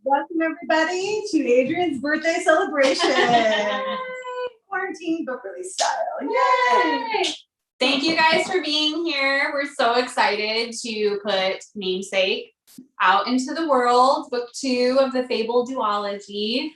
Welcome everybody to Adrienne's birthday celebration. Quarantine book release style. Yay! Thank you guys for being here. We're so excited to put Namesake out into the world. Book 2 of the Fable duology.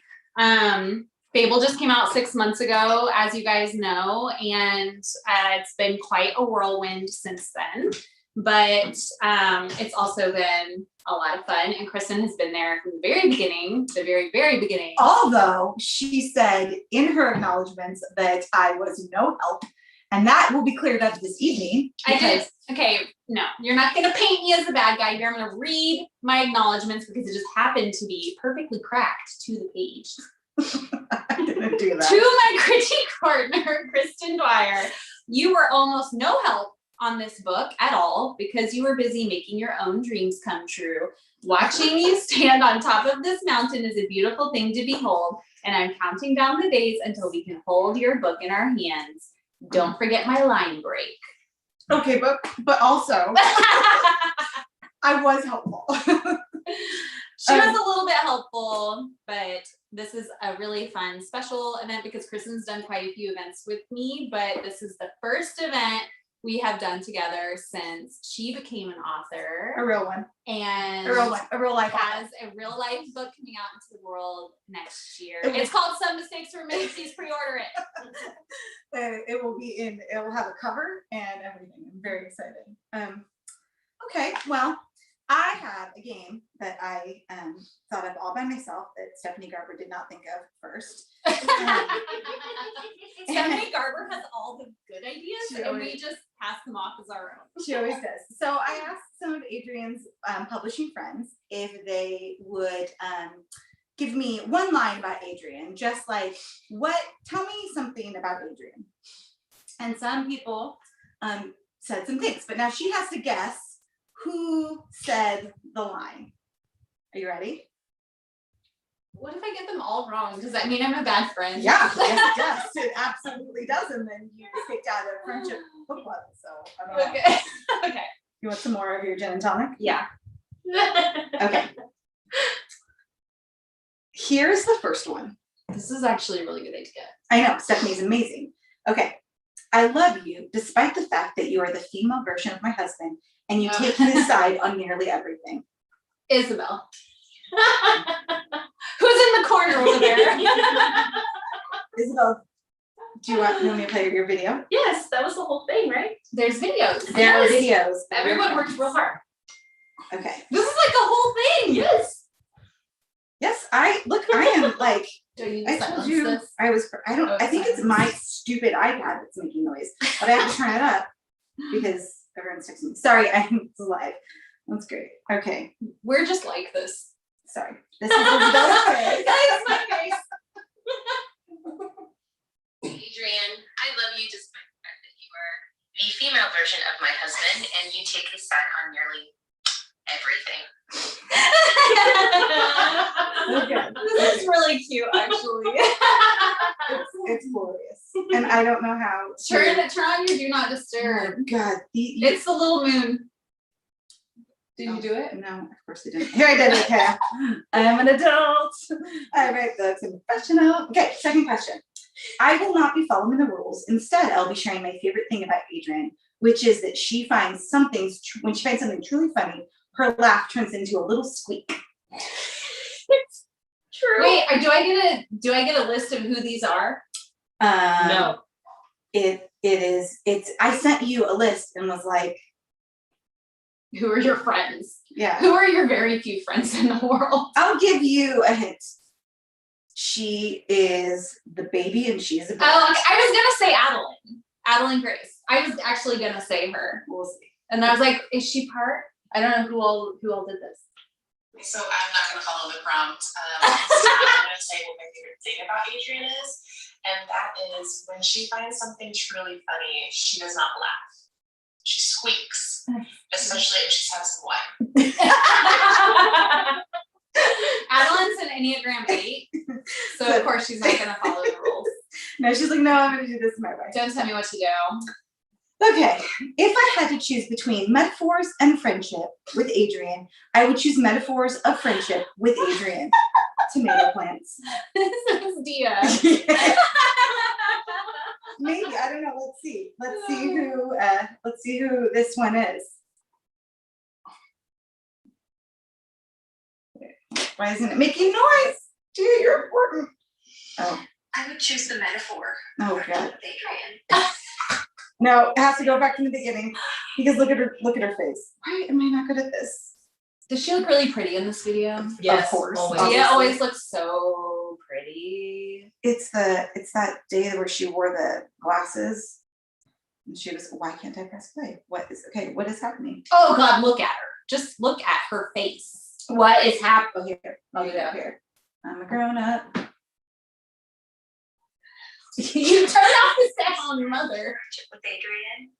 Fable just came out 6 months ago, as you guys know, and it's been quite a whirlwind since then. But it's also been a lot of fun, and Kristin has been there from the very beginning, the very beginning. Although she said in her acknowledgments that I was no help, and that will be cleared up this evening. I did. Okay, no, you're not going to paint me as the bad guy here. I'm going to read my acknowledgments because it just happened to be perfectly cracked to the page. I didn't do that. To my critique partner, Kristin Dwyer, you were almost no help on this book at all because you were busy making your own dreams come true. Watching you stand on top of this mountain is a beautiful thing to behold, and I'm counting down the days until we can hold your book in our hands. Don't forget my line break. Okay, but also I was helpful. She was a little bit helpful, but this is a really fun special event because Kristin's done quite a few events with me, but this is the first event we have done together since she became an author. A real one. And a real life has a real life book coming out into the world next year. It's called Some Mistakes Were Made. Please pre-order it. It will be it will have a cover and everything. I'm very excited. Okay, well, I had a game that I thought of all by myself that Stephanie Garber did not think of first. Stephanie Garber has all the good ideas, and we just pass them off as our own. She always does. So I asked some of Adrienne's publishing friends if they would give me one line about Adrienne, just like, tell me something about Adrienne. And some people said some things, but now she has to guess who said the line. Are you ready? What if I get them all wrong? Does that mean I'm a bad friend? Yeah, yes, it does. It absolutely does. And then you get kicked out of friendship book club. So I don't know. Okay. Okay. You want some more of your gin and tonic? Yeah. Okay. Here's the first one. This is actually a really good idea. I know, Stephanie's amazing. Okay. I love you despite the fact that you are the female version of my husband and you take his side on nearly everything. Isabel. Who's in the corner over there? Isabel, do you want me to play your video? Yes, that was the whole thing, right? There's videos. There are videos. Everyone worked real hard. Okay. This is like a whole thing. Yes. Yes, I am like, I told you, this? I think it's my stupid iPad that's making noise, but I have to turn it up because everyone's texting me. Sorry, I'm live. That's great. Okay. We're just like this. Sorry. This is Isabel's face. That's my face. Adrienne, I love you despite the fact that you are the female version of my husband and you take his side on nearly everything. Okay. This is really cute, actually. It's glorious. And I don't know how. Turn on your do not disturb. Oh, God. It's the little moon. Did you do it? No, of course I didn't. Here I did. Okay. I'm an adult. I write books and professional. Okay, second question. I will not be following the rules. Instead, I'll be sharing my favorite thing about Adrienne, which is that when she finds something truly funny, her laugh turns into a little squeak. It's true. Wait, do I get a list of who these are? No. I sent you a list and was like, who are your friends? Yeah. Who are your very few friends in the world? I'll give you a hint. She is the baby and she is a baby. Oh, okay. I was gonna say Adeline Grace. I was actually gonna say her. We'll see. And I was like, is she part? I don't know who all did this. So I'm not going to follow the prompt. I'm going to say what my favorite thing about Adrienne is, and that is when she finds something truly funny, she does not laugh. She squeaks, especially if she's had some wine. Adeline's an Enneagram 8, so of course she's not going to follow the rules. No, she's like, no, I'm going to do this my way. Don't tell me what to do. Okay, if I had to choose between metaphors and friendship with Adrienne, I would choose metaphors of friendship with Adrienne. Tomato plants. This is Dia. Maybe, I don't know. Let's see. Let's see who this one is. Why isn't it making noise? Dude, you're important. Oh. I would choose the metaphor. Oh God. With Adrienne. No, it has to go back from the beginning because look at her face. Why am I not good at this? Does she look really pretty in this video? Yes, of course. always. Dia always looks so pretty. It's that day where she wore the glasses and she was, why can't I press play? What is happening? Oh God, look at her. Just look at her face. What is happening? Oh, here. I'll do that here. I'm a grown up. You turn off the sound, mother. Friendship with Adrienne.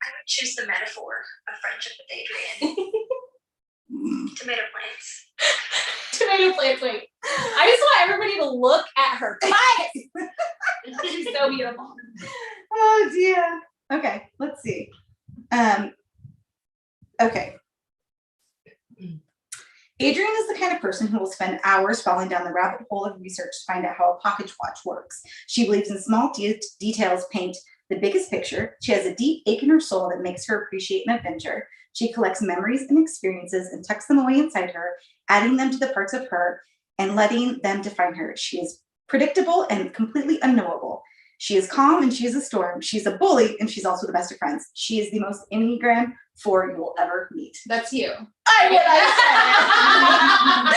I would choose the metaphor of friendship with Adrienne. Tomato plants. Tomato plants, wait. I just want everybody to look at her face. She's so beautiful. Oh dear. Okay, let's see. Okay. Adrienne is the kind of person who will spend hours falling down the rabbit hole of research to find out how a pocket watch works. She believes in small details paint the biggest picture. She has a deep ache in her soul that makes her appreciate an adventure. She collects memories and experiences and tucks them away inside her, adding them to the parts of her and letting them define her. She is predictable and completely unknowable. She is calm and she is a storm. She's a bully and she's also the best of friends. She is the most Enneagram 4 you will ever meet. That's you. I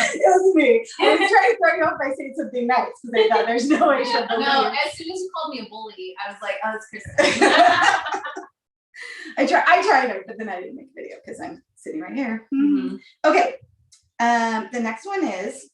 said it. It was me. I was trying to throw you off by saying something nice because I thought there's no way she'll believe No, you. as soon as you called me a bully, I was like, oh, it's Kristin. I tried, but then I didn't make a video because I'm sitting right here. Mhm. Okay. The next one is,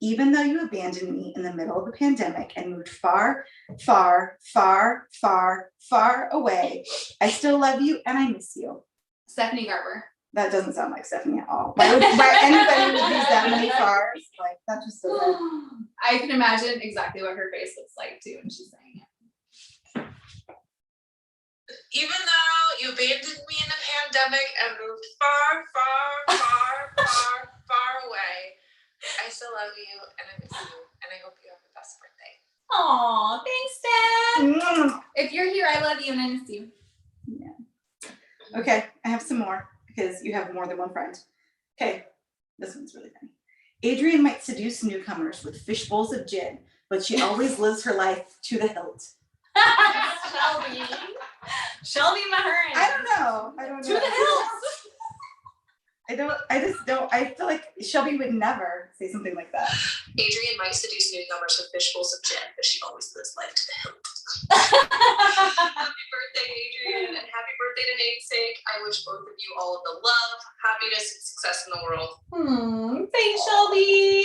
even though you abandoned me in the middle of the pandemic and moved far, far, far, far, far away, I still love you and I miss you. Stephanie Garber. That doesn't sound like Stephanie at all. Why anybody would use that many cars? Like, that just doesn't. I can imagine exactly what her face looks like too when she's saying it. Even though you abandoned me in the pandemic and moved far, far, far, far, far away, I still love you and I miss you and I hope you have the best birthday. Aw, thanks, Steph. Mm. If you're here, I love you and I miss you. Yeah. Okay, I have some more because you have more than one friend. Okay, this one's really funny. Adrienne might seduce newcomers with fish bowls of gin, but she always lives her life to the hilt. Shelby Mahurin. I don't know. To the hilt. I feel like Shelby would never say something like that. Adrienne might seduce newcomers with fishbowls of gin, but she always lives life to the hilt. Happy birthday, Adrienne, and happy birthday to Namesake. I wish both of you all of the love, happiness, and success in the world. Thanks, Shelby.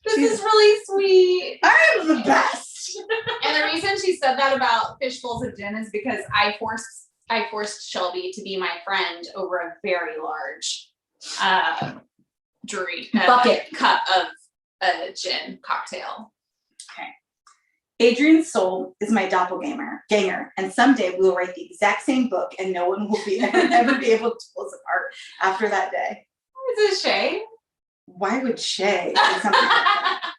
This is really sweet. I'm the best. And the reason she said that about fish bowls of gin is because I forced Shelby to be my friend over a very large bucket cup of a gin cocktail. Adrienne's soul is my doppelganger, and someday we will write the exact same book, and no one will ever be able to pull us apart after that day. Is it Shay? Why would Shay say something like that?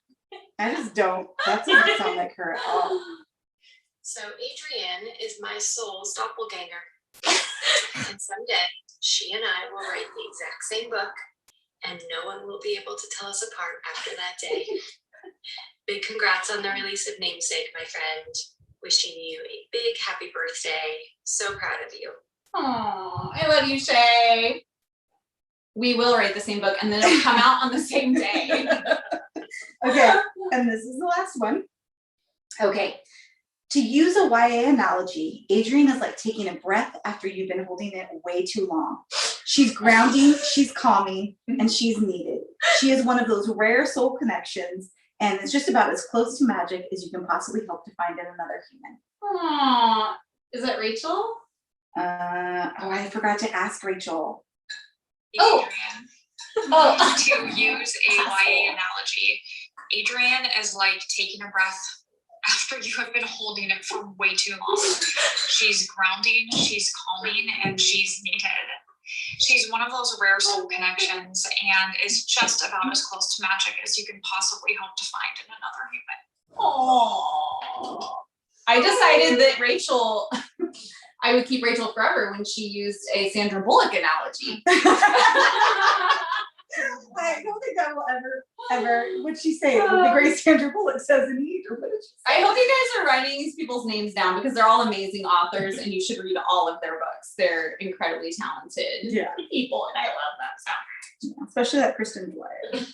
I just don't. That doesn't sound like her at all. So Adrienne is my soul's doppelganger. And someday she and I will write the exact same book and no one will be able to tell us apart after that day. Big congrats on the release of Namesake, my friend. Wishing you a big happy birthday. So proud of you. Aw, I love you, Shay. We will write the same book and then it'll come out on the same day. Okay, and this is the last one. Okay. To use a YA analogy, Adrienne is like taking a breath after you've been holding it way too long. She's grounding, she's calming, and she's needed. She is one of those rare soul connections, and it's just about as close to magic as you can possibly hope to find in another human. Aww. Is it Rachel? I forgot to ask Rachel. Oh. Adrienne. To use a YA analogy, Adrienne is like taking a breath after you have been holding it for way too long. She's grounding, she's calming, and she's needed. She's one of those rare soul connections and is just about as close to magic as you can possibly hope to find in another human. Oh, I decided that Rachel, I would keep Rachel forever when she used a Sandra Bullock analogy. I don't think that will ever, what'd she say? The great Sandra Bullock says in Heat, or what did she say? I hope you guys are writing these people's names down because they're all amazing authors and you should read all of their books. They're incredibly talented people and I love them so. Yeah, especially that Kristin Dwyer.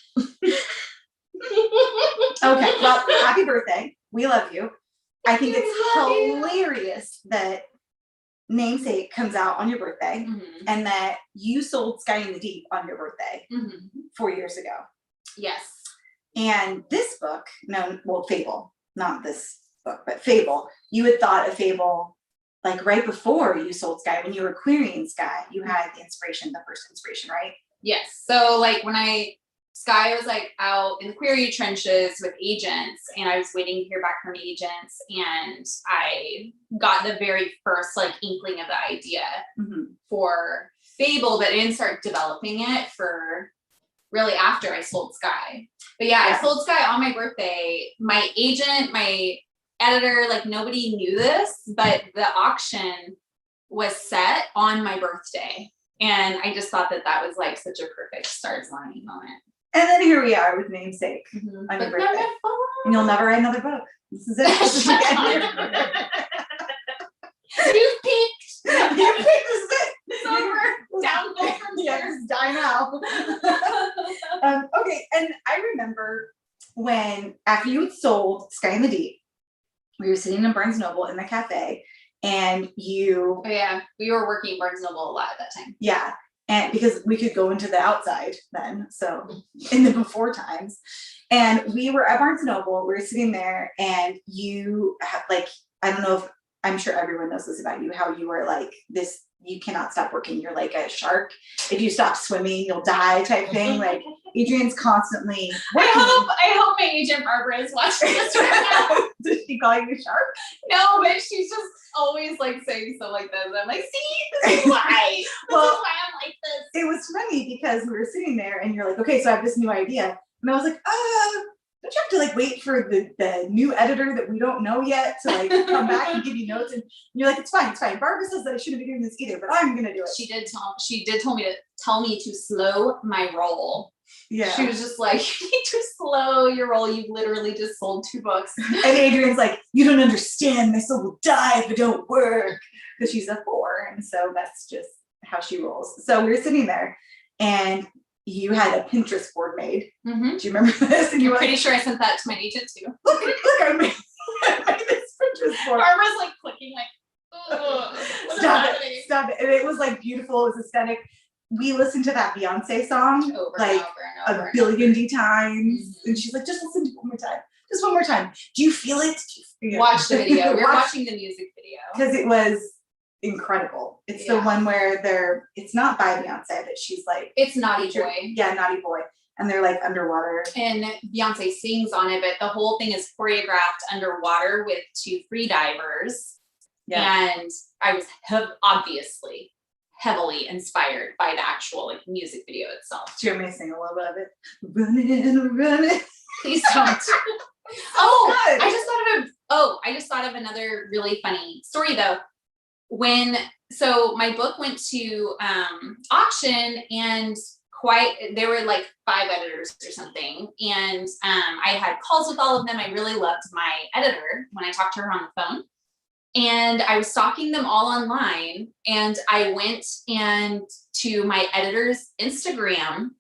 Okay, well, happy birthday. We love you. I think it's hilarious that Namesake comes out on your birthday and that you sold Sky in the Deep on your birthday 4 years ago. Yes. And this book, Fable, not this book, but Fable, you had thought of Fable like right before you sold Sky, when you were querying Sky, you had the first inspiration, right? Yes. So like when Sky was like out in the query trenches with agents and I was waiting to hear back from agents and I got the very first like inkling of the idea for Fable, but I didn't start developing it for really after I sold Sky. But yeah, I sold Sky on my birthday. My agent, my editor, like nobody knew this, but the auction was set on my birthday. And I just thought that that was like such a perfect stars aligning moment. And then here we are with Namesake on your birthday. And you'll never write another book. This is it. This is the end. You peaked. You picked, this is it. It's over. Downhill from Yeah, here. just die now. Okay, and I remember when, after you had sold Sky in the Deep, we were sitting in Barnes Noble in the cafe, and you... Oh yeah, we were working at Barnes Noble a lot at that time. Yeah, and because we could go into the outside then, so in the before times. And we were at Barnes Noble, we were sitting there, and you have like, I don't know if, I'm sure everyone knows this about you, how you were like this, you cannot stop working, you're like a shark. If you stop swimming, you'll die type thing. Like Adrienne's constantly working. I hope my agent Barbara is watching this right now. Did she call you a shark? No, but she's just always like saying stuff like this. I'm like, see, this is why. Well, this is why I'm like this. It was funny because we were sitting there and you're like, okay, so I have this new idea. And I was like, don't you have to like wait for the new editor that we don't know yet to like come back and give you notes? And you're like, it's fine. Barbara says that I shouldn't be doing this either, but I'm gonna do it. She did tell me to slow my roll. Yeah. She was just like, you need to slow your roll. You literally just sold 2 books. And Adrienne's like, you don't understand. My soul will die if it don't work. Because she's a 4. And so that's just how she rolls. So we were sitting there and you had a Pinterest board made. Do you remember this? And you were pretty sure I sent that to my agent too. Look, I made this Pinterest board. Barbara's like clicking like, Stop it. And it was like beautiful, it was aesthetic. We listened to that Beyonce song over like and over a billion times. And she's like, just listen to it one more time. Just one more time. Do you feel it? Watch the video. We're watching the music video. Because it was incredible. It's the one where it's not by Beyonce, but she's like, it's Naughty Boy. Yeah, Naughty Boy. And they're like underwater. And Beyonce sings on it, but the whole thing is choreographed underwater with 2 free divers. Yeah. And I was obviously heavily inspired by the actual like music video itself. Do you want me to sing a little bit of it? Running. Please don't. I just thought of another really funny story though. So my book went to auction and there were like 5 editors or something. And I had calls with all of them. I really loved my editor when I talked to her on the phone. And I was stalking them all online. And I went to my editor's Instagram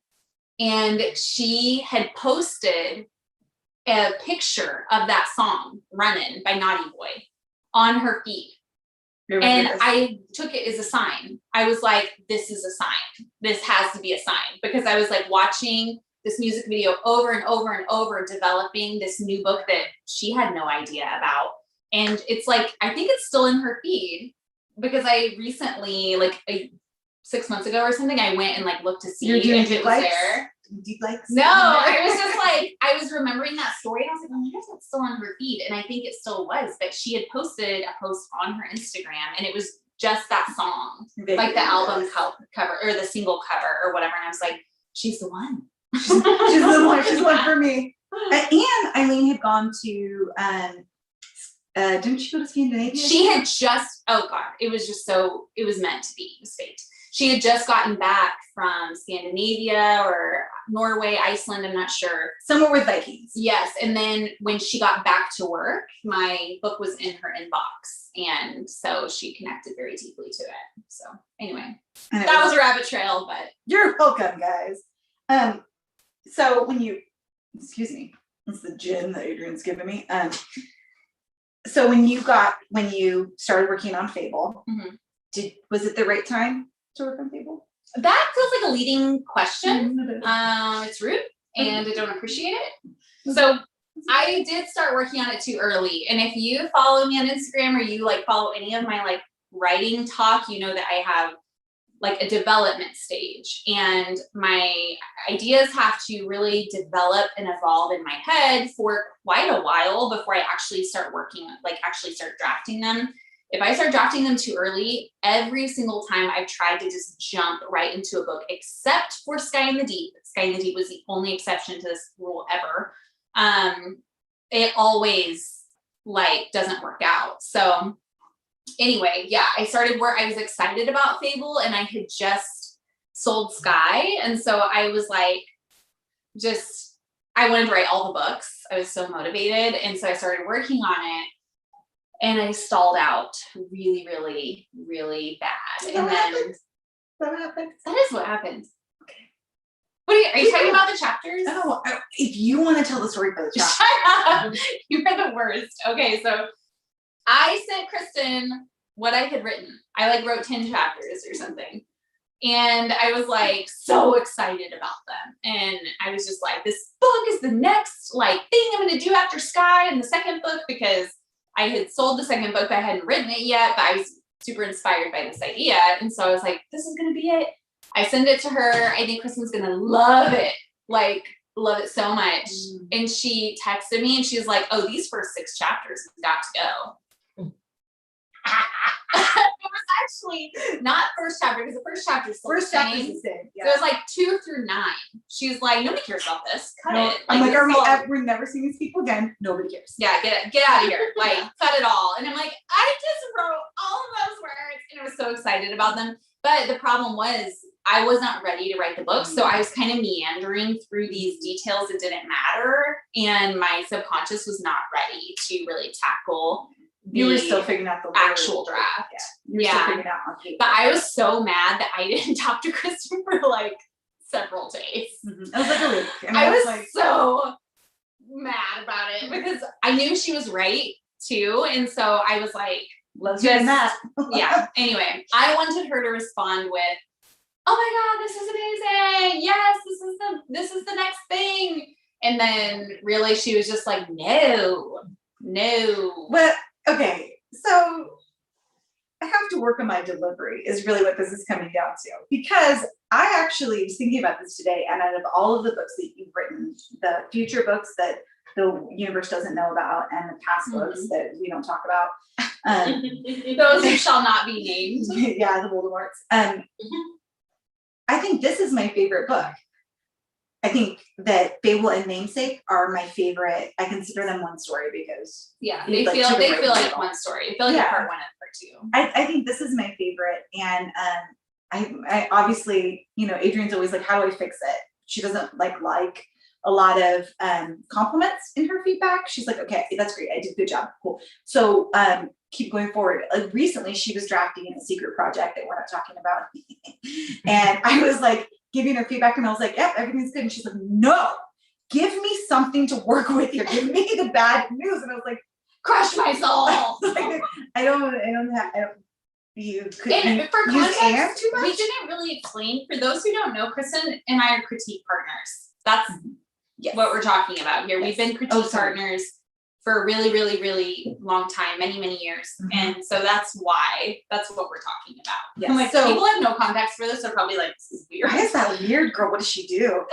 and she had posted a picture of that song, Runnin' by Naughty Boy, on her feed. And I took it as a sign. I was like, this is a sign. This has to be a sign. Because I was like watching this music video over and over and over, developing this new book that she had no idea about. And it's like, I think it's still in her feed because I recently, like 6 months ago or something, I went and like looked to see if it was there. Deep likes? No, I was just like, like, I was remembering that story and I was like, oh, I wonder if that's still on her feed. And I think it still was, but she had posted a post on her Instagram and it was just that song, like the album cover or the single cover or whatever. And I was like, she's the one. She's the one. She's the one for me. And Eileen had gone to, didn't she go to Scandinavia? She had just, oh God, it was just so, it was meant to be, it was fate. She had just gotten back from Scandinavia or Norway, Iceland, I'm not sure. Somewhere with Vikings. Yes, and then when she got back to work, my book was in her inbox. And so she connected very deeply to it. So anyway, that was a rabbit trail, but. You're welcome, guys. So when you, excuse me, it's the gin that Adrienne's giving me. So when you started working on Fable, was it the right time to work on Fable? That feels like a leading question. It's rude and I don't appreciate it. So I did start working on it too early. And if you follow me on Instagram or you like follow any of my like writing talk, you know that I have like a development stage and my ideas have to really develop and evolve in my head for quite a while before I actually start working, like actually start drafting them. If I start drafting them too early, every single time I've tried to just jump right into a book, except for Sky in the Deep. Sky in the Deep was the only exception to this rule ever. It always like doesn't work out. So anyway, yeah, I was excited about Fable and I had just sold Sky. And so I was like, I wanted to write all the books. I was so motivated. And so I started working on it and I stalled out really, really, really bad. And then What happened? that is what happened. Okay. Are you talking about the chapters? No, if you want to tell the story for the chapter. Shut up. You're the worst. Okay, so I sent Kristin what I had written. I like wrote 10 chapters or something. And I was like so excited about them. And I was just like, this book is the next like thing I'm gonna do after Sky and the second book, because I had sold the second book, but I hadn't written it yet, but I was super inspired by this idea. And so I was like, this is gonna be it. I send it to her. I think Kristin's gonna love it. Like, love it so much. And she texted me and she was like, oh, these first 6 chapters have got to go. It was actually not first chapter, because the first chapter is First chapter is the same. Yeah. So it was like 2 through 9. She's like, nobody cares about this. Cut it. I'm like, we're never seeing these people again. Nobody cares. Yeah, get out of here. Like, cut it all. And I'm like, I just wrote all of those words and I was so excited about them. But the problem was I was not ready to write the book. So I was kind of meandering through these details that didn't matter. And my subconscious was not ready to really tackle You were still figuring out the actual draft. Yeah. You were still figuring out. But I was so mad that I didn't talk to Kristin for like several days. It was like a week. And I was like so mad about it because I knew she was right too. And so I was like, let's do that. Yeah. Anyway, I wanted her to respond with, oh my God, this is amazing. Yes, this is the next thing. And then really she was just like, no. But okay, so I have to work on my delivery is really what this is coming down to, because I actually was thinking about this today, and out of all of the books that you've written, the future books that the universe doesn't know about and the past books that we don't talk about, those who shall not be named. Yeah, the Voldemorts. I think this is my favorite book. I think that Fable and Namesake are my favorite. I consider them one story because they feel like one story. They feel like part 1 and part 2. I think this is my favorite, and I obviously, Adrienne's always like, how do I fix it? She doesn't like a lot of compliments in her feedback. She's like, okay, that's great. I did a good job. Cool. So keep going forward. Like recently she was drafting a secret project that we're not talking about. And I was like giving her feedback and I was like, yep, everything's good. And she's like, no, give me something to work with here. Give me the bad news. And I was like, crush my soul. For context, we didn't really explain. For those who don't know, Kristin and I are critique partners. That's what we're talking about here. We've been critique partners for a really, really, really long time, many, many years. And so that's what we're talking about. Yes. I'm like, So- people have no context for this. They're probably like, this is weird. Why is that weird, girl? What does she do?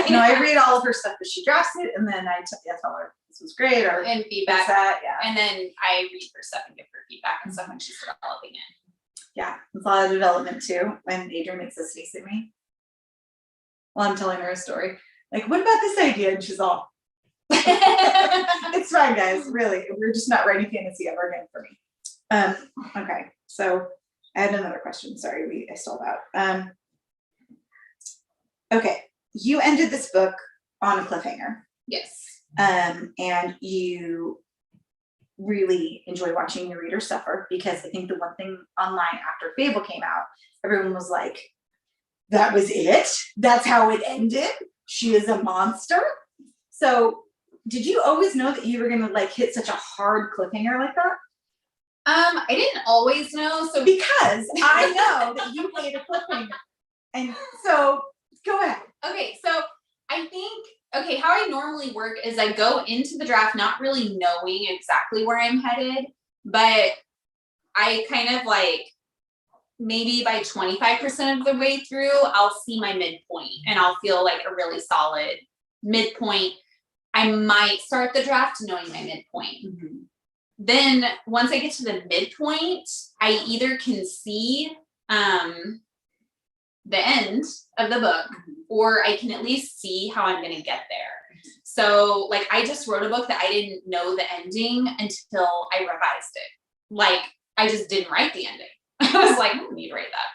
No, I read all of her stuff, but she drafts it, and then I tell her this was great, or And feedback. that, yeah. And then I read her stuff and give her feedback and stuff when she's developing it. Yeah, it's a lot of development too. When Adrienne makes this face at me while I'm telling her a story, like, what about this idea? And she's all, it's fine, guys. Really, we're just not writing fantasy ever again for me. Okay, so I had another question. Sorry, I stalled out. Okay, you ended this book on a cliffhanger. Yes. And you really enjoy watching your readers suffer, because I think the one thing online after Fable came out, everyone was like, that was it? That's how it ended? She is a monster? So did you always know that you were gonna like hit such a hard cliffhanger like that? I didn't always know. So Because I know that you played a cliffhanger. And so go ahead. okay, so I think, okay, how I normally work is I go into the draft not really knowing exactly where I'm headed, but I kind of like, maybe by 25% of the way through, I'll see my midpoint and I'll feel like a really solid midpoint. I might start the draft knowing my midpoint. Then once I get to the midpoint, I either can see the end of the book, or I can at least see how I'm gonna get there. So like, I just wrote a book that I didn't know the ending until I revised it. Like, I just didn't write the ending. I was like, I don't need to write that.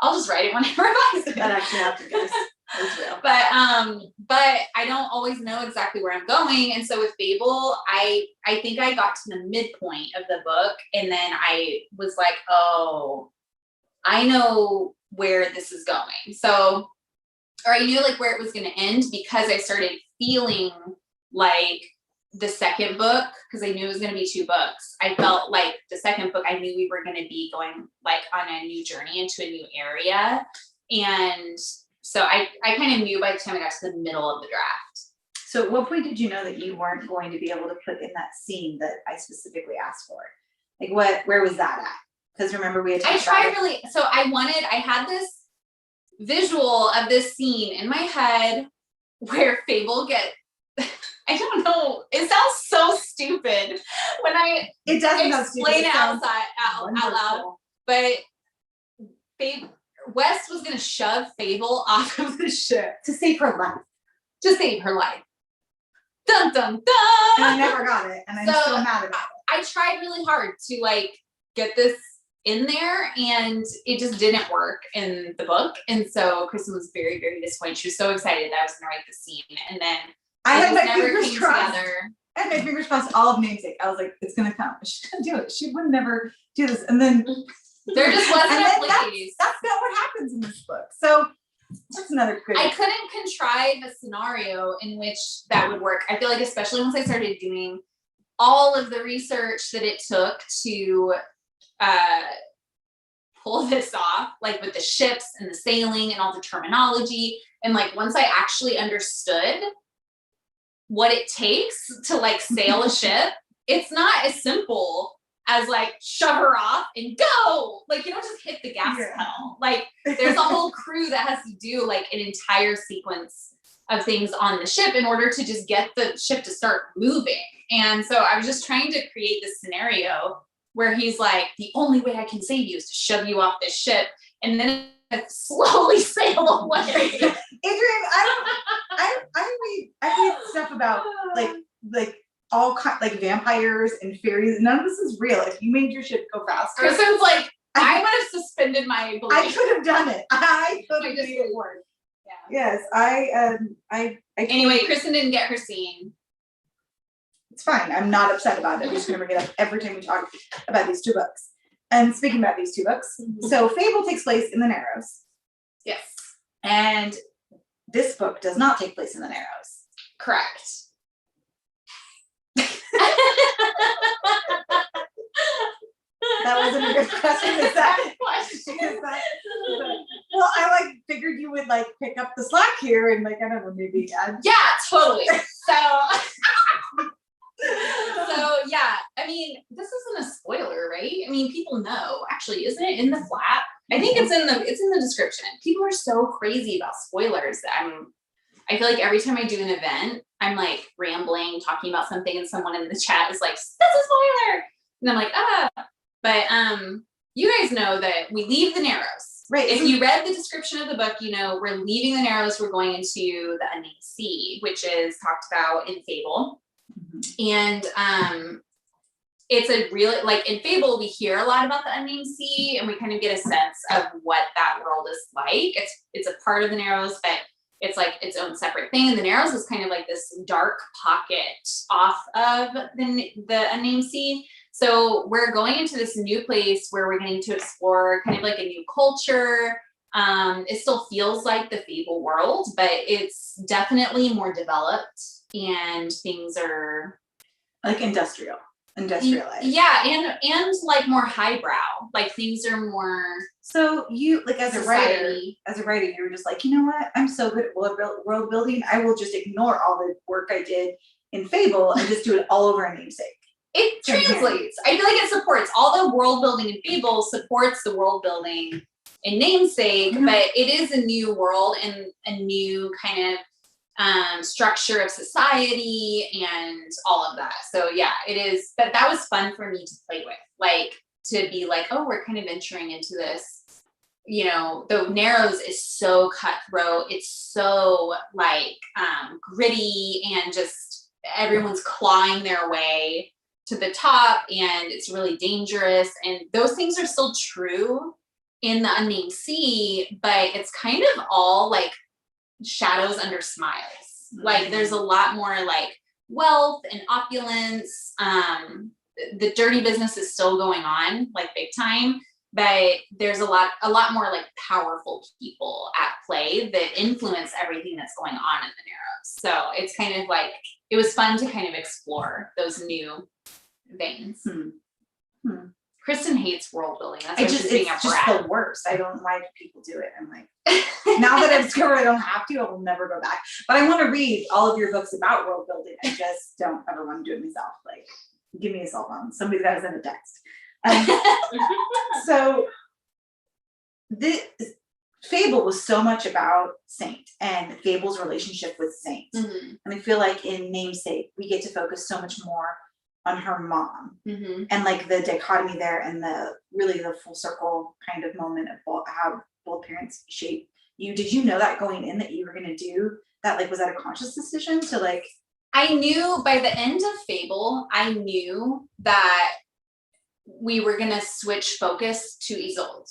I'll just write it when I revise it. That actually happened, guys. That's real. But I don't always know exactly where I'm going. And so with Fable, I think I got to the midpoint of the book, and then I was like, oh, I know where this is going. So, or I knew like where it was going to end, because I started feeling like the second book, because I knew it was going to be 2 books. I felt like the second book, I knew we were going to be going like on a new journey into a new area. And so I kind of knew by the time I got to the middle of the draft. So at what point did you know that you weren't going to be able to put in that scene that I specifically asked for? Like where was that at? Because remember we had talked about it. So I had this visual of this scene in my head where Fable I don't know, it sounds so stupid when I It doesn't sound stupid. explain it sounds out loud, but West was gonna shove Fable off of the ship to save her life. to save her life. Dun dun And I dun! never got it, and I'm So, still mad about it. I tried really hard to like get this in there, and it just didn't work in the book. And so Kristin was very, very disappointed. She was so excited that I was gonna write the scene, and then I had my never fingers came crossed. together. I had my fingers crossed all of Namesake. I was like, it's gonna come. She's gonna do it. She would never do this. And then There just wasn't and a then place. that's not what happens in this book. So that's another good. I couldn't contrive a scenario in which that would work. I feel like, especially once I started doing all of the research that it took to pull this off, like with the ships and the sailing and all the terminology, and like once I actually understood what it takes to like sail a ship, it's not as simple as like shove her off and go. Like, you don't just hit the gas pedal. Like, there's a whole crew that has to do like an entire sequence of things on the ship in order to just get the ship to start moving. And so I was just trying to create this scenario where he's like, the only way I can save you is to shove you off this ship and then slowly sail away. Adrienne, I read stuff about like all like vampires and fairies. None of this is real. If you made your ship go faster, Kristen's like, I would have suspended my belief. I could have done it. I could have just made it work. Yeah. Yes, I Anyway, Kristin didn't get her scene. It's fine. I'm not upset about it. I'm just gonna bring it up every time we talk about these 2 books. And speaking about these 2 books, so Fable takes place in the Narrows. Yes. And this book does not take place in the Narrows. Correct. That wasn't a good question. Is that? Well, I like figured you would like pick up the slack here and like, I don't know, maybe add. Yeah, totally. So actually, isn't it in the flap? I think it's in the description. People are so crazy about spoilers that I feel like every time I do an event, I'm like rambling, talking about something, and someone in the chat is like, "That's a spoiler," and I'm like, "Ah." But you guys know that we leave the Narrows. Right. If you read the description of the book, you know we're leaving the Narrows. We're going into the Unnamed Sea, which is talked about in Fable, and it's a really, like in Fable, we hear a lot about the Unnamed Sea, and we kind of get a sense of what that world is like. It's a part of the Narrows, but it's like its own separate thing. And the Narrows is kind of like this dark pocket off of the Unnamed Sea. So we're going into this new place where we're getting to explore kind of like a new culture. It still feels like the Fable world, but it's definitely more developed, and things are like industrialized. Yeah, and like more highbrow. Like things are more. So you, like as society. a writer, you were just like, you know what? I'm so good at world building. I will just ignore all the work I did in Fable and just do it all over a Namesake. It translates. I feel like it supports all the world building in Fable, supports the world building in Namesake, but it is a new world and a new kind of structure of society and all of that. So yeah, it is, but that was fun for me to play with, like to be like, oh, we're kind of venturing into this, you know, the Narrows is so cutthroat. It's so like gritty, and just everyone's clawing their way to the top, and it's really dangerous. And those things are still true in the Unnamed Sea, but it's kind of all like shadows under smiles. Like there's a lot more like wealth and opulence. The dirty business is still going on like big time, but there's a lot more like powerful people at play that influence everything that's going on in the Narrows. So it's kind of like, it was fun to kind of explore those new veins. Kristin hates world building. That's why she's being a brat. It's just the worst. I don't like people do it. I'm like, now that I've discovered I don't have to, I will never go back. But I want to read all of your books about world building. I just don't ever want to do it myself. Like, give me a cell phone. Somebody that send a text. So the Fable was so much about Saint and Fable's relationship with Saint. And I feel like in Namesake, we get to focus so much more on her mom and like the dichotomy there, and the full circle kind of moment of how both parents shape you. Did you know that going in that you were going to do that? Like, was that a conscious decision to like? I knew by the end of Fable, I knew that we were going to switch focus to Isolde,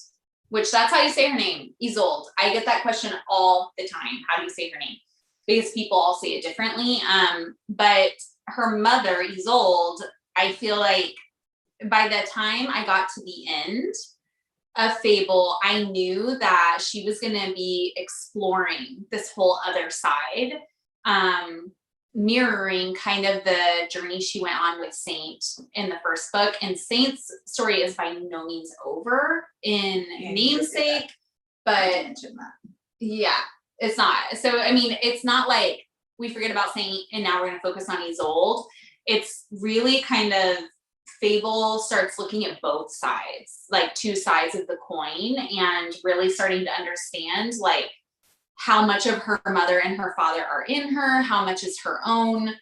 which that's how you say her name, Isolde. I get that question all the time. How do you say her name? Because people all say it differently. But her mother, Isolde, I feel like by the time I got to the end of Fable, I knew that she was going to be exploring this whole other side, mirroring kind of the journey she went on with Saint in the first book. And Saint's story is by no means over in Namesake, but yeah, it's not. So, I mean, it's not like we forget about Saint and now we're going to focus on Isolde. It's really kind of Fable starts looking at both sides, like two sides of the coin, and really starting to understand like how much of her mother and her father are in her, how much is her own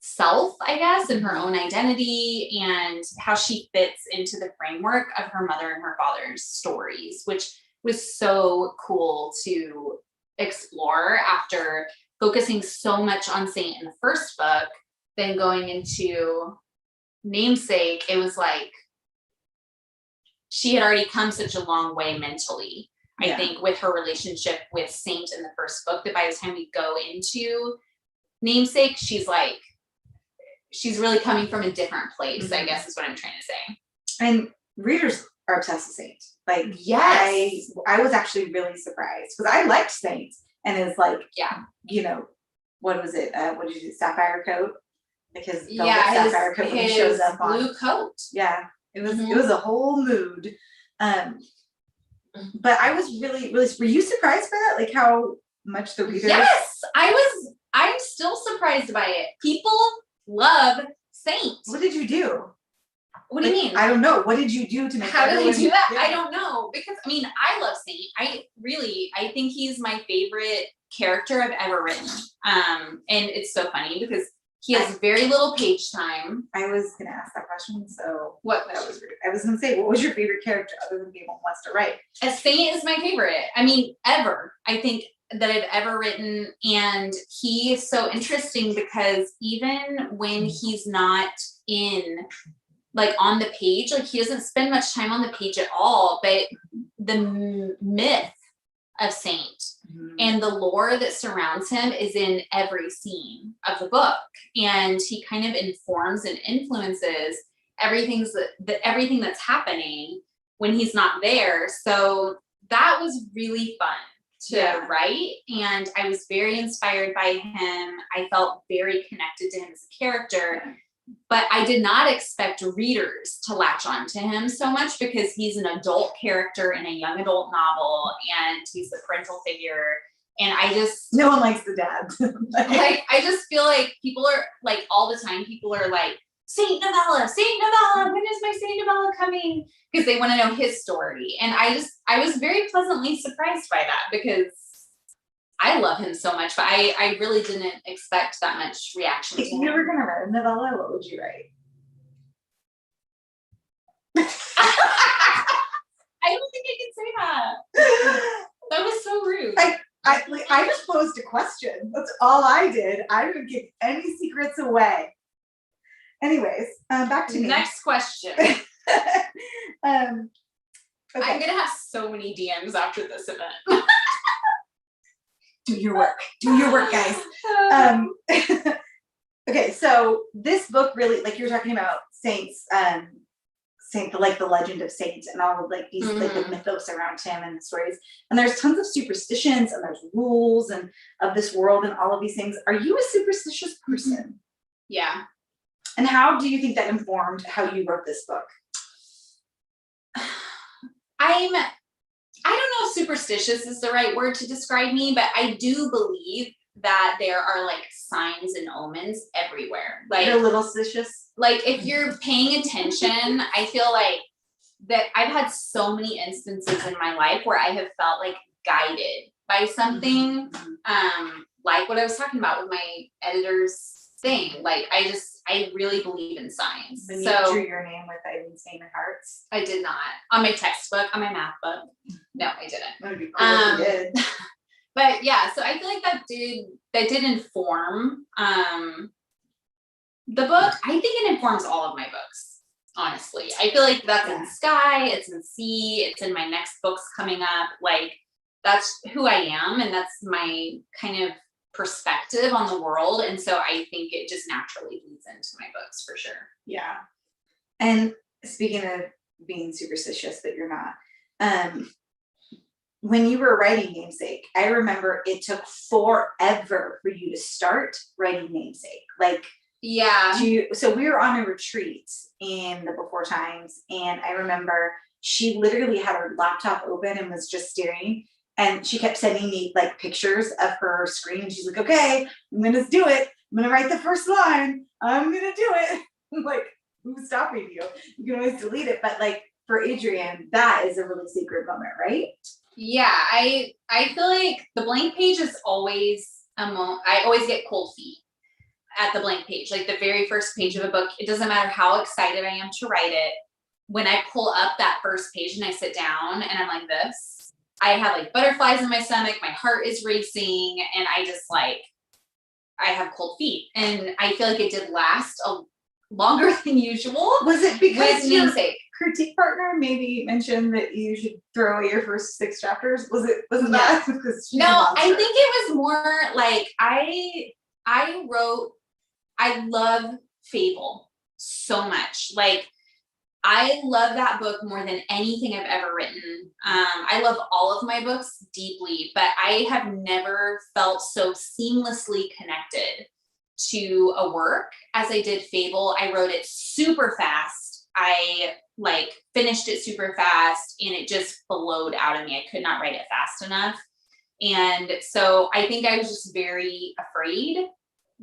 self, I guess, and her own identity, and how she fits into the framework of her mother and her father's stories, which was so cool to explore after focusing so much on Saint in the first book. Then going into Namesake, it was like she had already come such a long way mentally, I think, with her relationship with Saint in the first book, that by the time we go into Namesake, she's really coming from a different place, I guess is what I'm trying to say. And readers are obsessed with Saint. Like, yes, I was actually really surprised because I liked Saint, and it's like, you know, what was it? What did you do? Sapphire coat? Because sapphire coat when he shows up on blue coat. Yeah, it was a whole mood. But I was really were you surprised by that? Like how much the readers? Yes, I'm still surprised by it. People love Saint. What did you do? What do you mean? I don't know. What did you do to make How did I everyone- do that? Yeah. I don't know, because I mean, I love Saint. I think he's my favorite character I've ever written. And it's so funny because he has very little page time. I was gonna ask that question, so What? that was rude. I was gonna say, what was your favorite character other than Fable wants to write? A Saint is my favorite. I mean, ever. I think that I've ever written, and he is so interesting because even when he's not in, like, on the page, like, he doesn't spend much time on the page at all, but the myth of Saint and the lore that surrounds him is in every scene of the book, and he kind of informs and influences everything that's happening when he's not there. So that was really fun to write, and I was very inspired by him. I felt very connected to him as a character, but I did not expect readers to latch on to him so much because he's an adult character in a young adult novel, and he's the parental figure. And I just, no one likes the dad. like, I just feel like people are like, all the time, people are like, Saint novella, when is my Saint novella coming? Because they want to know his story. And I was very pleasantly surprised by that because I love him so much, but I really didn't expect that much reaction to If him. you were gonna write a novella, what would you write? I don't think I can say that. That was so rude. I just posed a question. That's all I did. I didn't give any secrets away. Anyways, back to me. Next question. Okay. I'm gonna have so many DMs after this event. Do your work, guys. Okay, so this book really, like you were talking about Saints, like the legend of Saint and all of like these like the mythos around him and the stories. And there's tons of superstitions and there's rules and of this world and all of these things. Are you a superstitious person? Yeah. And how do you think that informed how you wrote this book? I don't know if superstitious is the right word to describe me, but I do believe that there are like signs and omens everywhere. Like, You're a little stitious. Like, if you're paying attention, I feel like that I've had so many instances in my life where I have felt like guided by something, like what I was talking about with my editor's thing. Like, I really believe in signs. When you So drew your name with Ivan's name in hearts. I did not on my textbook, on my math book. No, I didn't. That would be cool if you did. But yeah, so I feel like that did inform the book. I think it informs all of my books, honestly. I feel like that's in Sky, it's in Sea, it's in my next books coming up. Like, that's who I am, and that's my kind of perspective on the world. And so I think it just naturally leads into my books for sure. Yeah. And speaking of being superstitious, that you're not, when you were writing Namesake, I remember it took forever for you to start writing Namesake. Like, yeah. So we were on a retreat in the before times, and I remember she literally had her laptop open and was just staring, and she kept sending me like pictures of her screen, and she's like, okay, I'm gonna do it. I'm gonna write the first line. I'm gonna do it. I'm like, who's stopping you? You can always delete it. But like for Adrienne, that is a really sacred moment, right? Yeah, I feel like the blank page is always I always get cold feet at the blank page. Like the very first page of a book, it doesn't matter how excited I am to write it. When I pull up that first page and I sit down and I'm like this, I have like butterflies in my stomach, my heart is racing, and I just like, I have cold feet. And I feel like it did last longer than usual. Was it because with your Namesake. critique partner maybe mentioned that you should throw away your first 6 chapters? Was it that? Because she's a No, monster. I think it was more like I love Fable so much. Like, I love that book more than anything I've ever written. I love all of my books deeply, but I have never felt so seamlessly connected to a work as I did Fable. I wrote it super fast. I like finished it super fast, and it just flowed out of me. I could not write it fast enough. And so I think I was just very afraid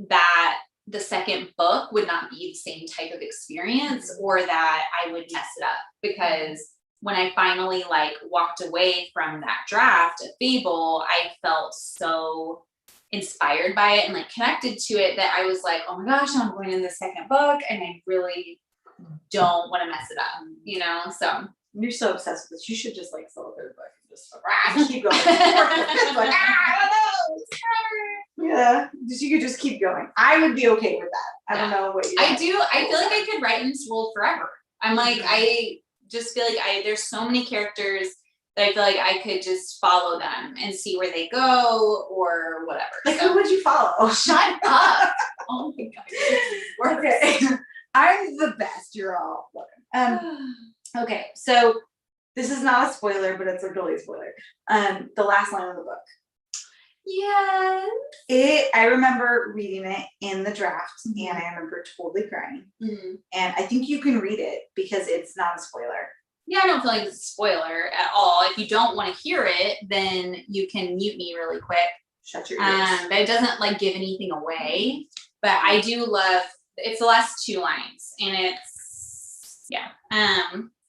that the second book would not be the same type of experience, or that I would mess it up, because when I finally like walked away from that draft of Fable, I felt so inspired by it and like connected to it that I was like, oh my gosh, I'm going in the second book and I really don't want to mess it up, you know? So You're so obsessed with this. You should just like sell a third book and just keep going. It's like, I don't know. Yeah, you could just keep going. I would be okay with that. I don't know what you. I feel like I could write in this world forever. I'm like, I just feel like there's so many characters that I feel like I could just follow them and see where they go or whatever. Like, who would you follow? Oh, shut up. Oh my God. Okay. I'm the best. You're all okay, so this is not a spoiler, but it's a really spoiler. The last line of the book. Yes. I remember reading it in the draft, and I remember totally crying. And I think you can read it because it's not a spoiler. Yeah, I don't feel like it's a spoiler at all. If you don't want to hear it, then you can mute me really quick. Shut your ears. But it doesn't like give anything away. But I do love, it's the last two lines, and it's,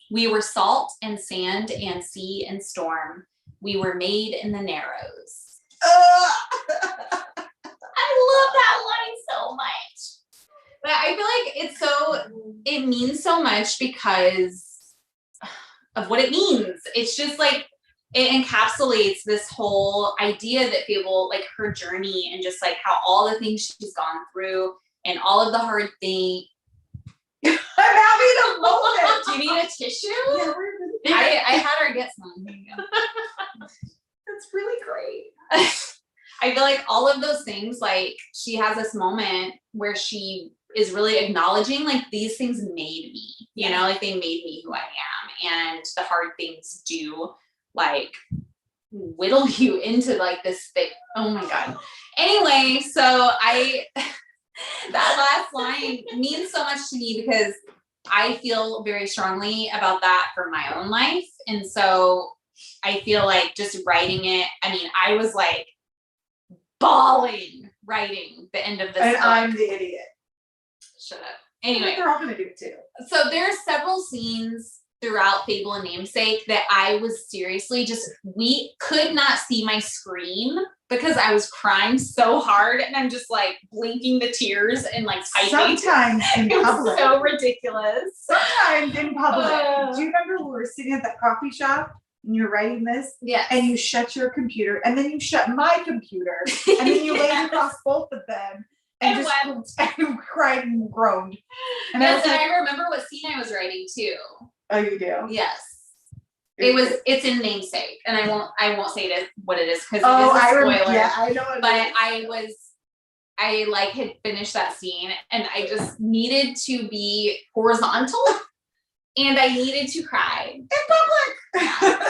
we were salt and sand and sea and storm. We were made in the narrows. I love that line so much. But I feel like it means so much because of what it means. It's just like, it encapsulates this whole idea that Fable, like her journey and just like how all the things she's gone through and all of the hard things. I'm having a moment. Do you need a tissue? Yeah, I had her get some. That's really great. I feel like all of those things, like she has this moment where she is really acknowledging like these things made me, you know, like they made me who I am, and the hard things do like whittle you into like this thing. Oh my God. Anyway, so that last line means so much to me because I feel very strongly about that for my own life. And so I feel like just writing it, I mean, I was like bawling writing the end of this book. I'm the idiot. Shut up. Anyway. They're all gonna do it too. So there's several scenes throughout Fable and Namesake that I was seriously just, we could not see my screen because I was crying so hard and I'm just like blinking the tears and like typing. Sometimes in It was public. so ridiculous. Sometimes in public. Do you remember when we were sitting at that coffee shop and you're writing this? Yeah. And you shut your computer and then you shut my computer and then you laid across both of them and and cried and groaned. And yes, I and I remember what scene I was writing too. Oh, you do? Yes. It's in Namesake, and I won't say what it is because it is a spoiler. Yeah, I know it But I like had finished that scene and I just needed to be horizontal and I needed to cry. in public.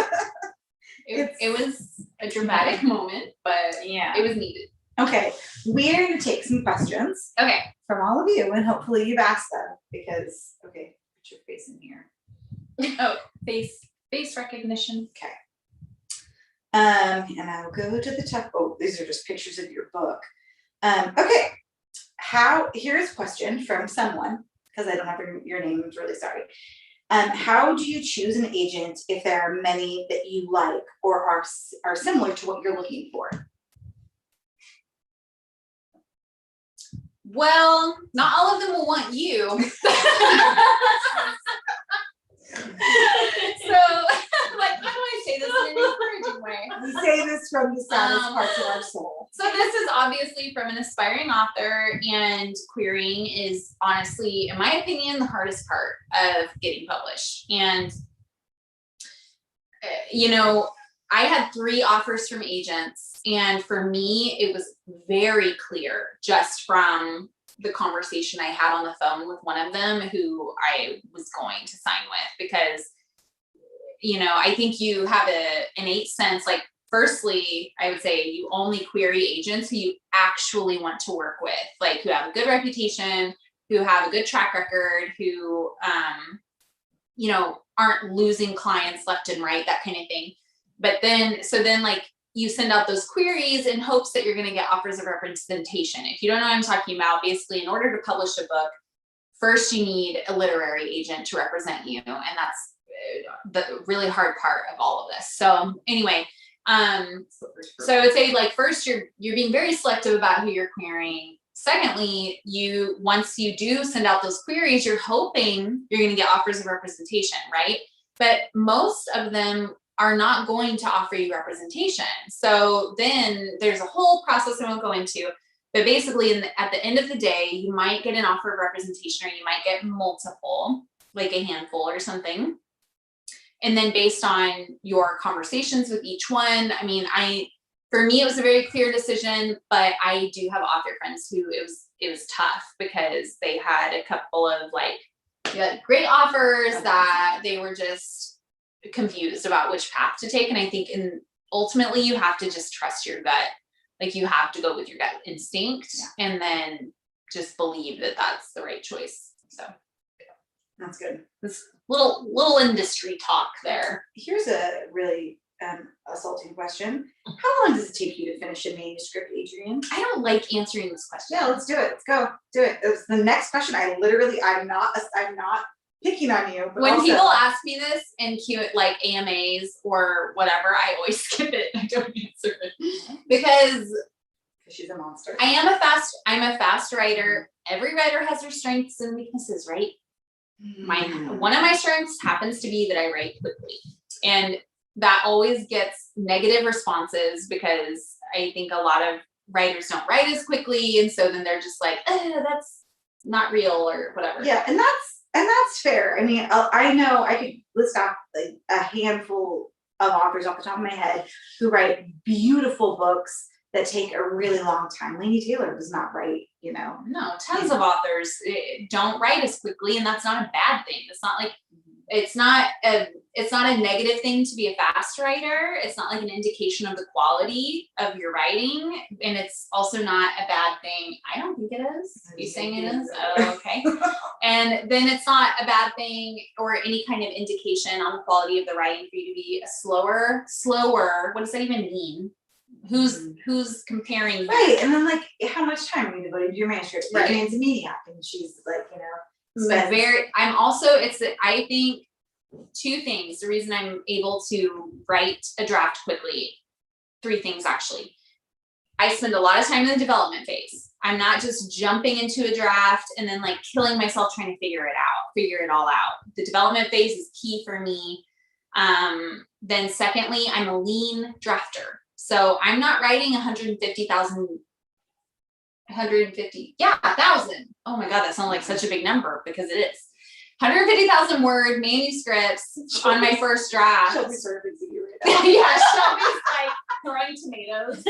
It was a dramatic moment, but Yeah. it was needed. Okay, we're gonna take some questions Okay. from all of you, and hopefully you've asked them because put your face in here. Oh, face recognition. Okay. And I will go to the top. Oh, these are just pictures of your book. Okay. Here's a question from someone, because I don't have your name, I'm really sorry. How do you choose an agent if there are many that you like or are similar to what you're looking for? Well, not all of them will want you. So, like, how do I say this in an encouraging way? We say this from the saddest parts of our soul. So this is obviously from an aspiring author, and querying is honestly, in my opinion, the hardest part of getting published. And, you know, I had 3 offers from agents, and for me, it was very clear just from the conversation I had on the phone with one of them who I was going to sign with, because, you know, I think you have an innate sense, like, firstly, I would say you only query agents who you actually want to work with, like who have a good reputation, who have a good track record, who, you know, aren't losing clients left and right, that kind of thing. But then, like, you send out those queries in hopes that you're going to get offers of representation. If you don't know what I'm talking about, basically in order to publish a book, first you need a literary agent to represent you. And that's the really hard part of all of this. So anyway, so I would say like first you're being very selective about who you're querying. Secondly, once you do send out those queries, you're hoping you're going to get offers of representation, right? But most of them are not going to offer you representation. So then there's a whole process I won't go into, but basically at the end of the day, you might get an offer of representation or you might get multiple, like a handful or something. And then based on your conversations with each one, I mean, for me, it was a very clear decision, but I do have author friends who it was tough because they had a couple of great offers that they were just confused about which path to take. And I think ultimately you have to just trust your gut. Like you have to go with your gut instinct and then just believe that that's the right choice. So That's good. this little industry talk there. Here's a really assaulting question. How long does it take you to finish a manuscript, Adrienne? I don't like answering this question. Yeah, let's do it. Let's go. Do it. It was the next question. I'm not picking on you. But When also, people ask me this in like AMAs or whatever, I always skip it. I don't answer it because she's a monster. I'm a fast writer. Every writer has their strengths and weaknesses, right? One of my strengths happens to be that I write quickly, and that always gets negative responses because I think a lot of writers don't write as quickly, and so then they're just like, that's not real or whatever. Yeah, and that's fair. I mean, I know I could list off like a handful of authors off the top of my head who write beautiful books that take a really long time. Laini Taylor does not write, No, tons of authors don't write as quickly, and that's not a bad thing. It's not like it's not a negative thing to be a fast writer. It's not like an indication of the quality of your writing, and it's also not a bad thing. I don't think it is. Are you saying it is? Oh, okay. And then it's not a bad thing or any kind of indication on the quality of the writing for you to be a slower. What does that even mean? Who's comparing you? Right, and then like how much time are you devoting to your manuscript? Right. Adrienne's a maniac, and she's like, I think two things. The reason I'm able to write a draft quickly, three things actually. I spend a lot of time in the development phase. I'm not just jumping into a draft and then like killing myself trying to figure it all out. The development phase is key for me. Then secondly, I'm a lean drafter. So I'm not writing 1,000. Oh my God, that sounds like such a big number because it is. 150,000 word manuscripts on my first draft. Shelby's sort of busy right now. Yeah, Shelby's like throwing tomatoes.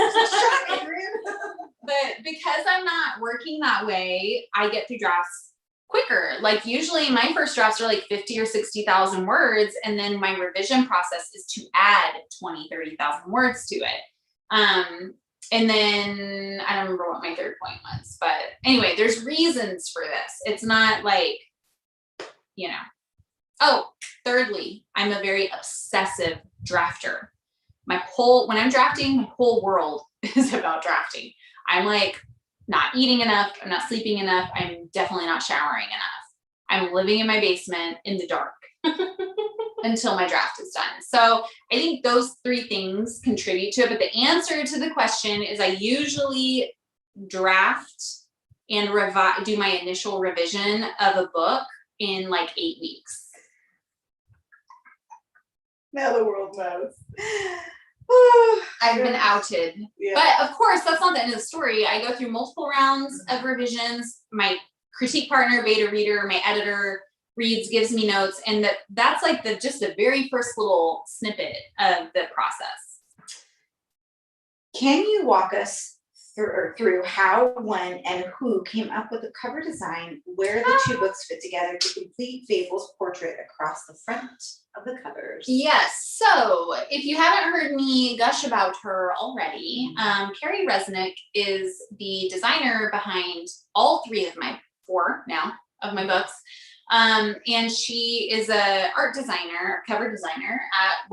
But because I'm not working that way, I get through drafts quicker. Like usually my first drafts are like 50 or 60,000 words. And then my revision process is to add 20, 30,000 words to it. And then I don't remember what my third point was, but anyway, there's reasons for this. It's not like, Oh, thirdly, I'm a very obsessive drafter. When I'm drafting, my whole world is about drafting. I'm like not eating enough. I'm not sleeping enough. I'm definitely not showering enough. I'm living in my basement in the dark until my draft is done. So I think those three things contribute to it. But the answer to the question is I usually draft and do my initial revision of a book in like 8 weeks. Now the world knows. I've been outed. Yeah. But of course, that's not the end of the story. I go through multiple rounds of revisions. My critique partner, beta reader, my editor reads, gives me notes. And that's like just the very first little snippet of the process. Can you walk us through how, when, and who came up with the cover design where the two books fit together to complete Fable's portrait across the front of the covers? Yes. So if you haven't heard me gush about her already, Carrie Resnick is the designer behind all four of my books. And she is a art designer, cover designer at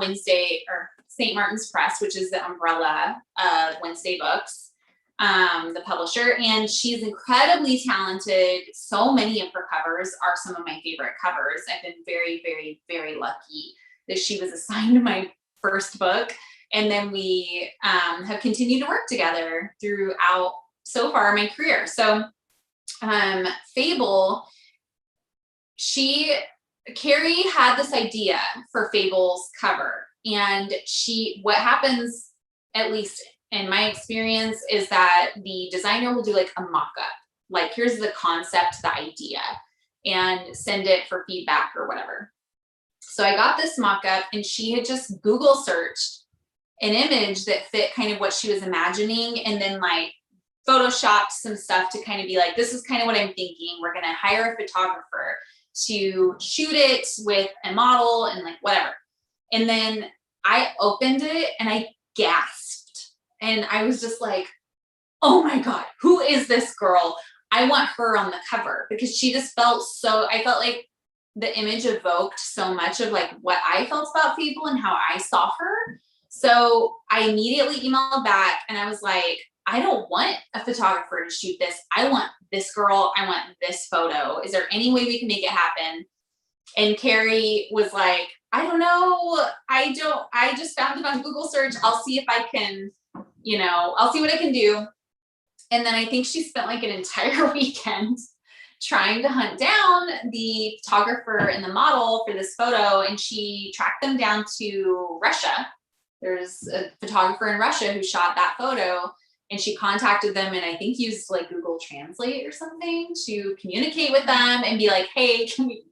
St. Martin's Press, which is the umbrella of Wednesday Books, the publisher, and she's incredibly talented. So many of her covers are some of my favorite covers. I've been very, very, very lucky that she was assigned to my first book. And then we have continued to work together throughout so far my career. So Fable, Carrie had this idea for Fable's cover. And what happens, at least in my experience, is that the designer will do like a mock-up. Like, here's the concept, the idea, and send it for feedback or whatever. So I got this mock-up, and she had just Google searched an image that fit kind of what she was imagining, and then like photoshopped some stuff to kind of be like, this is kind of what I'm thinking. We're going to hire a photographer to shoot it with a model and like whatever. And then I opened it and I gasped, and I was just like, oh my God, who is this girl? I want her on the cover, because she just felt so, I felt like the image evoked so much of like what I felt about Fable and how I saw her. So I immediately emailed back and I was like, I don't want a photographer to shoot this. I want this girl. I want this photo. Is there any way we can make it happen? And Carrie was like, I don't know. I just found it on Google search. I'll see if I can, I'll see what I can do. And then I think she spent like an entire weekend trying to hunt down the photographer and the model for this photo. And she tracked them down to Russia. There's a photographer in Russia who shot that photo, and she contacted them and I think used like Google Translate or something to communicate with them and be like, hey, can we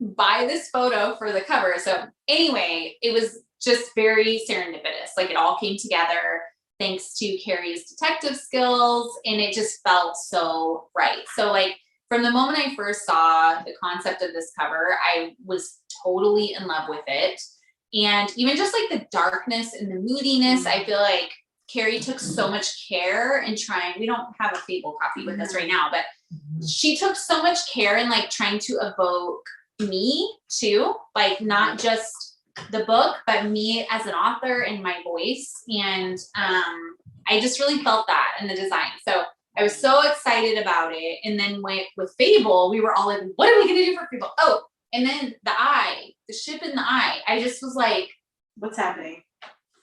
buy this photo for the cover? So anyway, it was just very serendipitous. Like, it all came together thanks to Carrie's detective skills, and it just felt so right. So like, from the moment I first saw the concept of this cover, I was totally in love with it. And even just like the darkness and the moodiness, I feel like Carrie took so much care in trying. We don't have a Fable copy with us right now, but she took so much care in like trying to evoke me too, like not just the book, but me as an author and my voice. And I just really felt that in the design. So I was so excited about it. And then with Fable, we were all like, what are we going to do for Fable? Oh, and then the ship in the eye. I just was like, what's happening?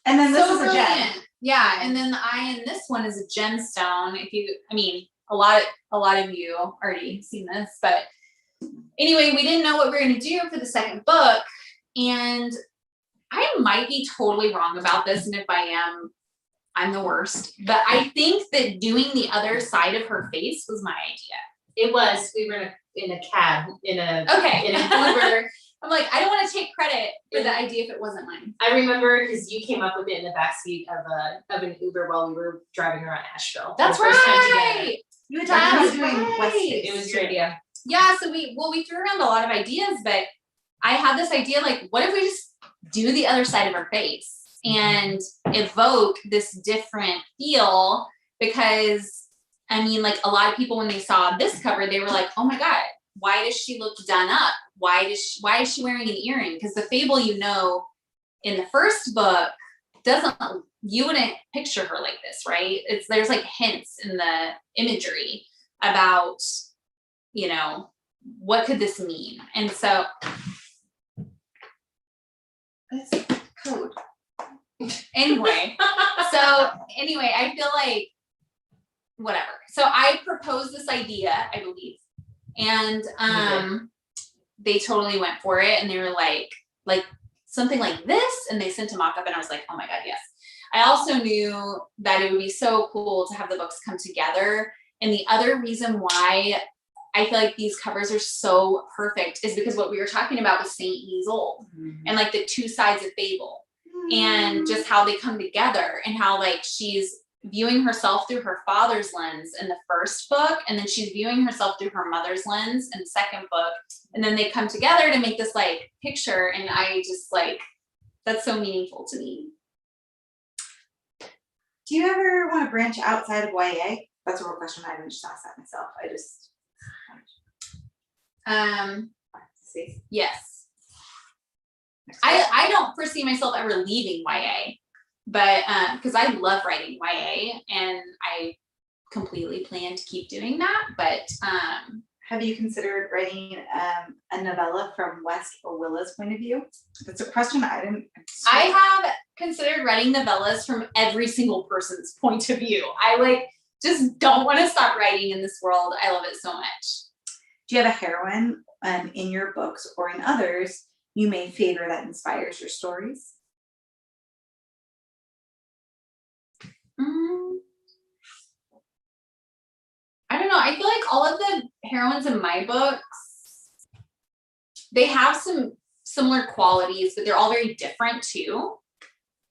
And then this is a gem. Yeah. And then the eye in this one is a gemstone. A lot of you already seen this, but anyway, we didn't know what we were going to do for the second book. And I might be totally wrong about this. And if I am, I'm the worst. But I think that doing the other side of her face was my idea. It was. We were in a cab, in an Uber. I'm like, I don't want to take credit for the idea if it wasn't mine. I remember because you came up with it in the backseat of an Uber while we were driving around Asheville. That's right. You had talked about doing West Face. It was your idea. Yeah, so we threw around a lot of ideas, but I had this idea, like, what if we just do the other side of her face and evoke this different feel? Because like a lot of people, when they saw this cover, they were like, oh my God, why does she look done up? Why is she wearing an earring? Because the Fable, in the first book, you wouldn't picture her like this, right? There's like hints in the imagery about, what could this mean? And so it's code. Anyway, I feel like whatever. So I proposed this idea, I believe, and they totally went for it, and they were like something like this, and they sent a mock-up, and I was like, oh my God, yes. I also knew that it would be so cool to have the books come together. And the other reason why I feel like these covers are so perfect is because what we were talking about with Saint Easel and like the two sides of Fable and just how they come together, and how like she's viewing herself through her father's lens in the first book, and then she's viewing herself through her mother's lens in the second book, and then they come together to make this like picture, and I just like, that's so meaningful to me. Do you ever want to branch outside of YA? That's a real question. I haven't just asked that myself. See. Yes. I don't foresee myself ever leaving YA. But because I love writing YA and I completely plan to keep doing that. But have you considered writing a novella from West or Willa's point of view? That's a question I didn't. I have considered writing novellas from every single person's point of view. I like just don't want to stop writing in this world. I love it so much. Do you have a heroine in your books or in others you may favor that inspires your stories? I don't know. I feel like all of the heroines in my books, they have some similar qualities, but they're all very different too.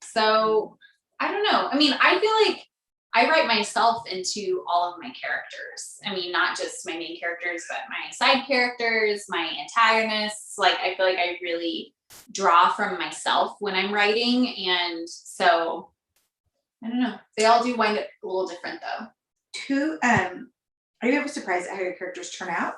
So I don't know. I mean, I feel like I write myself into all of my characters. I mean, not just my main characters, but my side characters, my antagonists. Like, I feel like I really draw from myself when I'm writing. And so, I don't know. They all do wind up a little different though. Are you ever surprised at how your characters turn out?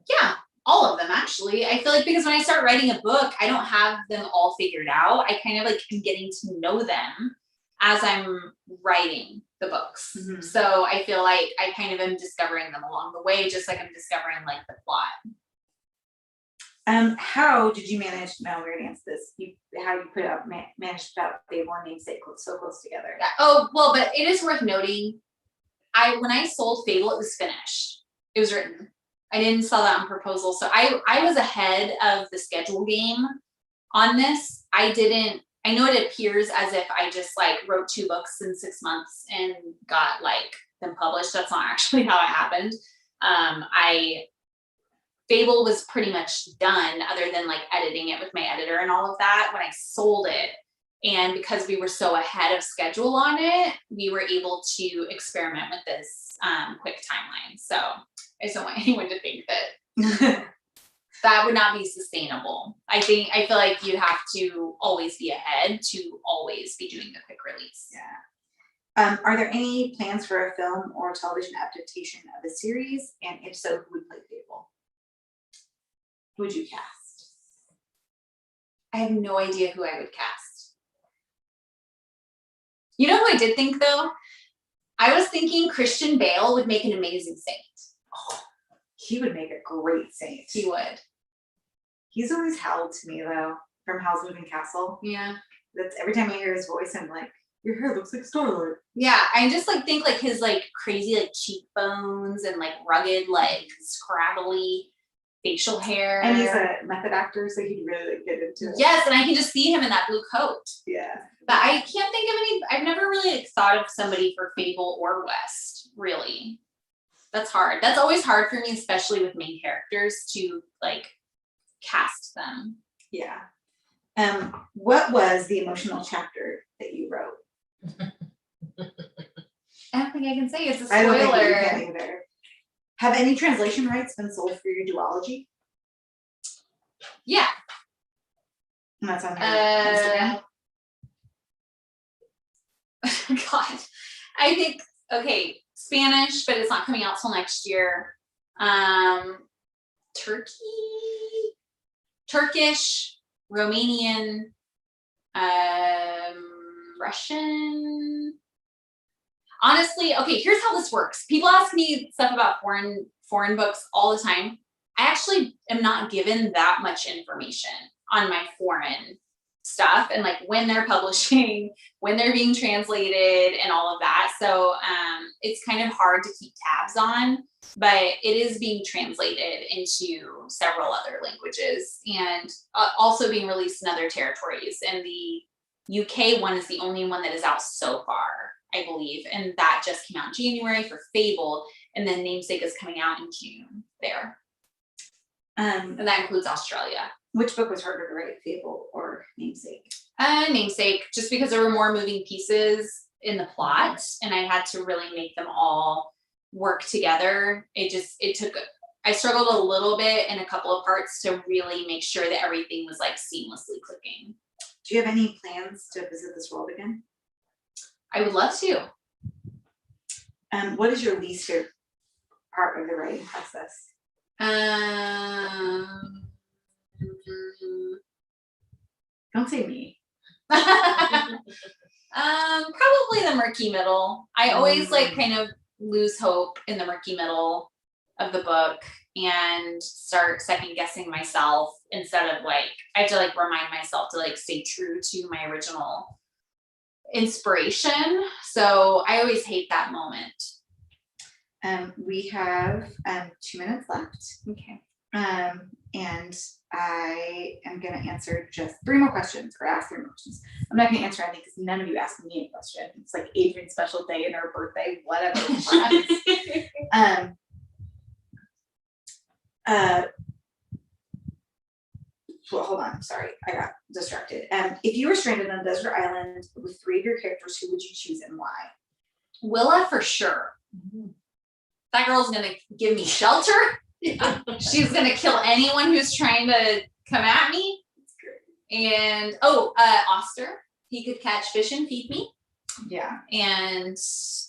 Yeah, all of them actually. I feel like because when I start writing a book, I don't have them all figured out. I kind of like am getting to know them as I'm writing the books. Mm-hmm. So I feel like I kind of am discovering them along the way, just like I'm discovering like the plot. How did you manage? No, we're gonna answer this. How you managed to put out Fable and Namesake so close together? Yeah. Oh well, but it is worth noting. When I sold Fable, it was finished. It was written. I didn't sell that on proposal, so I was ahead of the schedule game on this. I know it appears as if I just like wrote 2 books in 6 months and got like them published. That's not actually how it happened. Fable was pretty much done other than like editing it with my editor and all of that when I sold it. And because we were so ahead of schedule on it, we were able to experiment with this quick timeline. So I just don't want anyone to think that that would not be sustainable. I feel like you'd have to always be ahead to always be doing the quick release. Yeah. Are there any plans for a film or television adaptation of the series? And if so, who would play Fable? Who would you cast? I have no idea who I would cast. You know who I did think though? I was thinking Christian Bale would make an amazing saint. Oh, he would make a great saint. He would. He's always howled to me though, from Howl's Moving Castle. Yeah. That's every time I hear his voice, I'm like, your hair looks like Starlight. Yeah, I just like think like his like crazy like cheekbones and like rugged like scraggly facial hair. And he's a method actor, so he'd really like, get into it. Yes, and I can just see him in that blue coat. Yeah. But I can't think of any. I've never really like, thought of somebody for Fable or West. Really, that's hard. That's always hard for me, especially with main characters, to like cast them. Yeah. What was the emotional chapter that you wrote? I don't think I can say it's a I don't think you spoiler. can either. Have any translation rights been sold for your duology? Yeah. And that's on your Instagram. God, I think Spanish, but it's not coming out till next year. Turkish, Romanian, Russian. Honestly, okay, here's how this works. People ask me stuff about foreign books all the time. I actually am not given that much information on my foreign stuff and like when they're publishing, when they're being translated and all of that. So it's kind of hard to keep tabs on, but it is being translated into several other languages and also being released in other territories. And the UK one is the only one that is out so far, I believe. And that just came out in January for Fable. And then Namesake is coming out in June there. And that includes Australia. Which book was harder to write, Fable or Namesake? Namesake, just because there were more moving pieces in the plot and I had to really make them all work together. I struggled a little bit in a couple of parts to really make sure that everything was like seamlessly clicking. Do you have any plans to visit this world again? I would love to. What is your least favorite part of the writing process? Don't say me. Probably the murky middle. I always like kind of lose hope in the murky middle of the book and start second guessing myself instead of like, I have to like remind myself to like stay true to my original inspiration. So I always hate that moment. We have 2 minutes left. Okay. And I am going to answer just 3 more questions or ask 3 more questions. I'm not going to answer anything because none of you asked me a question. It's like Adrienne's special day and her birthday, whatever. Well, hold on. Sorry, I got distracted. If you were stranded on a desert island with 3 of your characters, who would you choose and why? Willa for sure. That girl's gonna give me shelter. She's gonna kill anyone who's trying to come at me. And Oster, he could catch fish and feed me. Yeah. And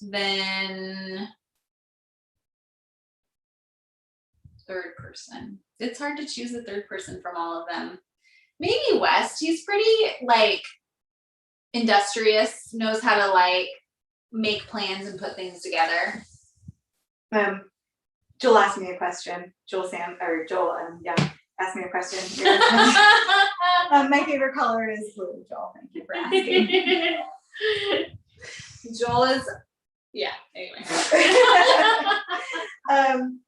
then third person. It's hard to choose a third person from all of them. Maybe West. He's pretty like industrious, knows how to like make plans and put things together. Joel asked me a question. Joel asked me a question. My favorite color is blue, Joel. Thank you for asking. Joel is, yeah, anyway.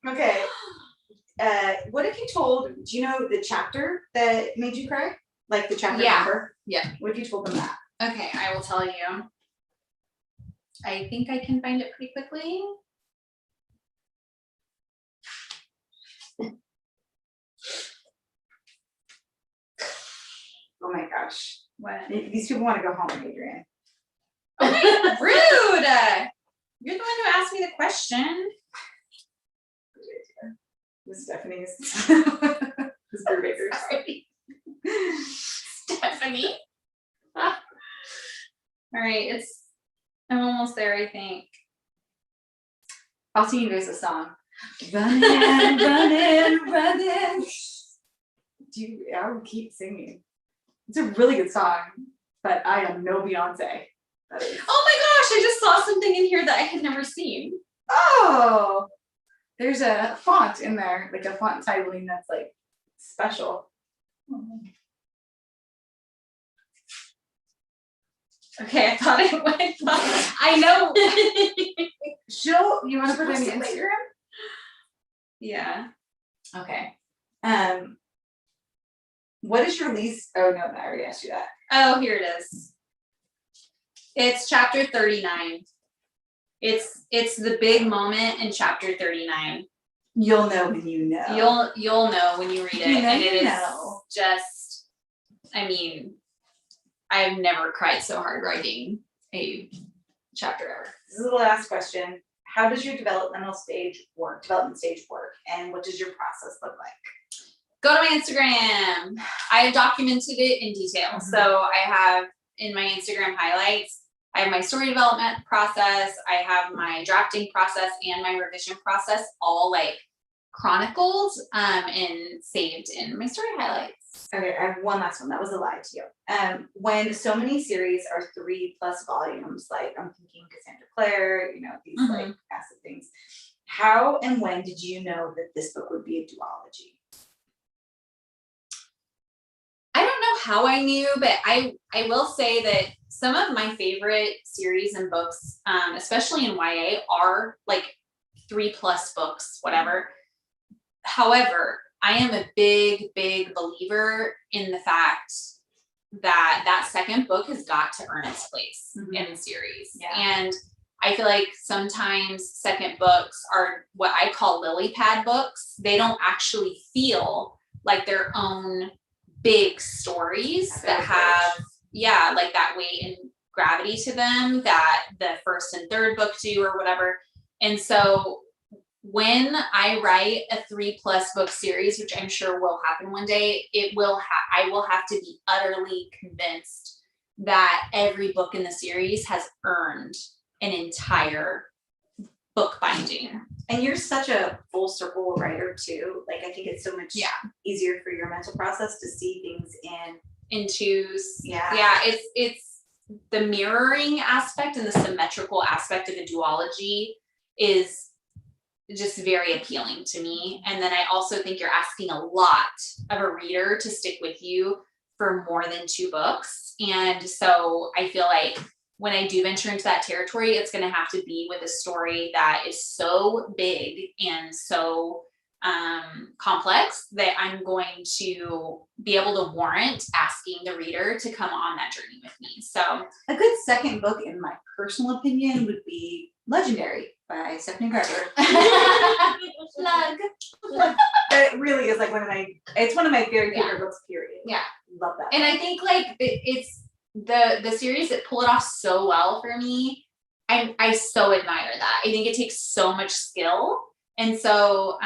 Okay. What if you told, do you know the chapter that made you cry? Like the chapter number? Yeah. What if you told them that? Okay, I will tell you. I think I can find it pretty quickly. Oh my gosh. What? These people want to go home, Adrienne. Oh, rude! You're the one who asked me the question. This Stephanie is this Brubaker. Stephanie. All right, I'm almost there, I think. I'll sing you guys a song. Running, running, running. I will keep singing. It's a really good song, but I am no Beyonce. Oh my gosh, I just saw something in here that I had never seen. Oh, there's a font in there, like a font titling that's like special. Okay, I thought it went. I know. You want to put it on your Instagram? Yeah. Okay. What is your least? Oh no, I already asked you that. Oh, here it is. It's chapter 39. It's the big moment in chapter 39. You'll know when you know. You'll know when you read it, and it is just. I mean, I've never cried so hard writing a chapter ever. This is the last question. How does your development stage work, and what does your process look like? Go to my Instagram. I have documented it in detail. So I have in my Instagram highlights, I have my story development process, I have my drafting process and my revision process all like chronicled and saved in my story highlights. Okay, I have one last one. That was a lie to you. When so many series are 3+ volumes, like I'm thinking Cassandra Clare, these like massive things. How and when did you know that this book would be a duology? I don't know how I knew, but I will say that some of my favorite series and books, especially in YA, are like 3+ books, whatever. However, I am a big believer in the fact that second book has got to earn its place in the series. Yeah. And I feel like sometimes second books are what I call lily pad books. They don't actually feel like their own big stories that have, like that weight and gravity to them that the first and third book do or whatever. And so when I write a 3+ book series, which I'm sure will happen one day, I will have to be utterly convinced that every book in the series has earned an entire book binding. And you're such a full circle writer too. Like I think it's so much easier for your mental process to see things in twos. Yeah. It's the mirroring aspect and the symmetrical aspect of a duology is just very appealing to me. And then I also think you're asking a lot of a reader to stick with you for more than 2 books. And so I feel like when I do venture into that territory, it's going to have to be with a story that is so big and so complex that I'm going to be able to warrant asking the reader to come on that journey with me. So a good second book, in my personal opinion, would be Legendary by Stephanie Garber. plug. It really is like it's one of my very favorite books, period. Yeah. Love that. And I think like it's the series that pull it off so well for me. I so admire that. I think it takes so much skill. And so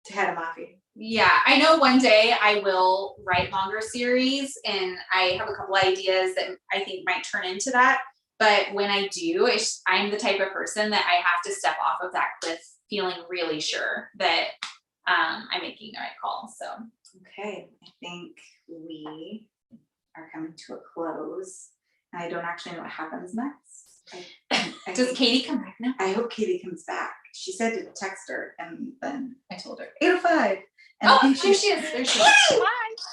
to head him off. Yeah, I know one day I will write longer series, and I have a couple ideas that I think might turn into that. But when I do, I'm the type of person that I have to step off of that cliff feeling really sure that I'm making the right call. So okay, I think we are coming to a close. I don't actually know what happens next. Does Katie come back now? I hope Katie comes back. She said to text her, and then I told her 8:05. And Oh, I think there she is. There she is.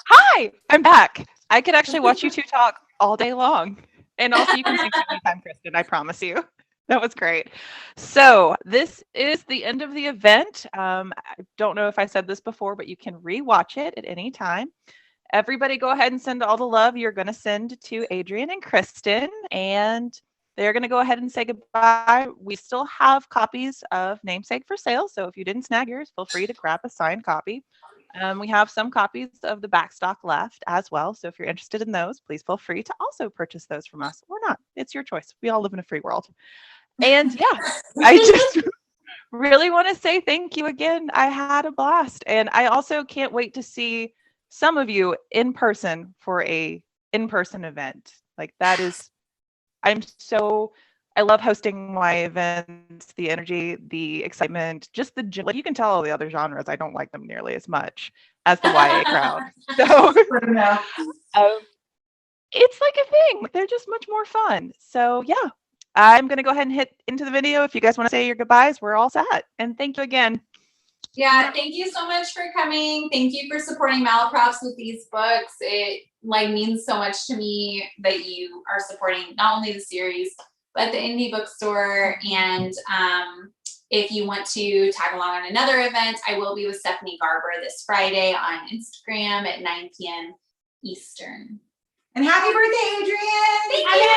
Hi, I'm back. I could actually watch you two talk all day long. And also you can sing anytime, Kristin, I promise you. That was great. So this is the end of the event. I don't know if I said this before, but you can rewatch it at any time. Everybody go ahead and send all the love you're going to send to Adrienne and Kristin, and they're going to go ahead and say goodbye. We still have copies of Namesake for sale, so if you didn't snag yours, feel free to grab a signed copy. We have some copies of the backstock left as well, so if you're interested in those, please feel free to also purchase those from us or not. It's your choice. We all live in a free world. And yeah, I just really want to say thank you again. I had a blast, and I also can't wait to see some of you in person for a in-person event. Like that is, I love hosting my events, the energy, the excitement, just like you can tell all the other genres, I don't like them nearly as much as the YA crowd. So it's like a thing. They're just much more fun. So yeah, I'm going to go ahead and hit into the video. If you guys want to say your goodbyes, we're all set. And thank you again. Yeah, thank you so much for coming. Thank you for supporting Malaprops with these books. It means so much to me that you are supporting not only the series, but the indie bookstore. And if you want to tag along on another event, I will be with Stephanie Garber this Friday on Instagram at 9 p.m. Eastern. And happy birthday, Adrienne! Thank you.